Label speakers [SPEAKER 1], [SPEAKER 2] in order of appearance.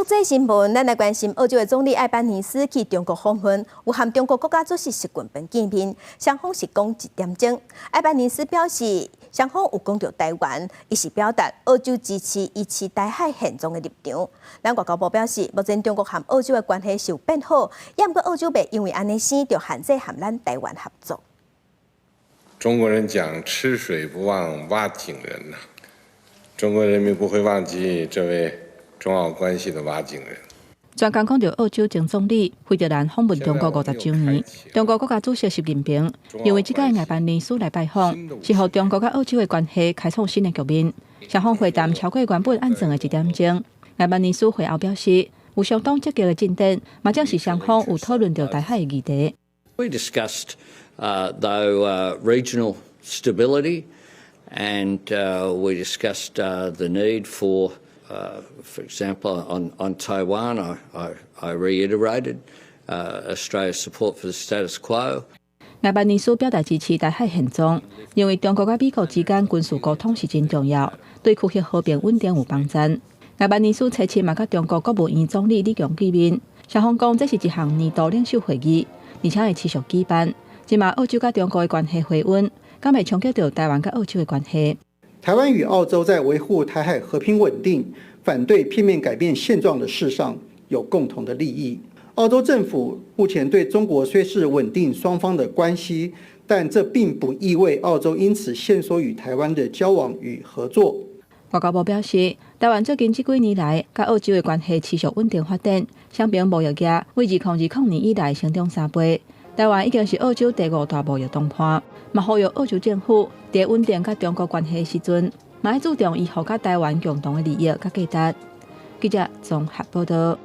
[SPEAKER 1] 国际新闻，咱来关心澳洲的总理艾班尼斯去中国访问，有和中国国家主席习近平见面，双方是讲1点钟。艾班尼斯表示，双方有讲到台湾，伊是表达澳洲支持维持台海现状的立场。咱外交部表示，目前中国和澳洲的关系是有变好，也毋过澳洲袂因为安尼生就限制和咱台湾合作。
[SPEAKER 2] 中国人讲吃水不忘挖井人呐，中国人民不会忘记这位中澳关系的挖井人。
[SPEAKER 3] 专家讲到澳洲前总理费德兰访问中国50周年，中国国家主席习近平因为这届艾班尼斯来拜访，是互中国甲澳洲的关系开创新的局面。双方会谈超过原本按算的1点钟。艾班尼斯会后表示，有相当积极的进展，嘛正是双方有讨论到台海的议题。
[SPEAKER 4] We discussed regional stability, and we discussed the need for example, on Taiwan, I reiterated Australia's support for the status quo.
[SPEAKER 3] 艾班尼斯表达支持台海现状，认为中国甲美国之间军事沟通是真重要，对区域和平稳定有帮助。艾班尼斯初次嘛甲中国国务院总理李强见面，双方讲这是一项年度领袖会议，而且会持续举办。即嘛澳洲甲中国的关系回温，敢会冲击到台湾甲澳洲的关系？
[SPEAKER 5] 台湾与澳洲在维护台海和平稳定、反对片面改变现状的事上有共同的利益。澳洲政府目前对中国虽是稳定双方的关系，但这并不意味澳洲因此限缩与台湾的交往与合作。
[SPEAKER 3] 外交部表示，台湾最近这几年来，甲澳洲的关系持续稳定发展，双边贸易额为2020年以来成长3倍。台湾已经是澳洲第5大贸易同伴，嘛呼吁澳洲政府在稳定甲中国关系的时阵，嘛要注重以后甲台湾共同的利益甲价值。记者综合报道。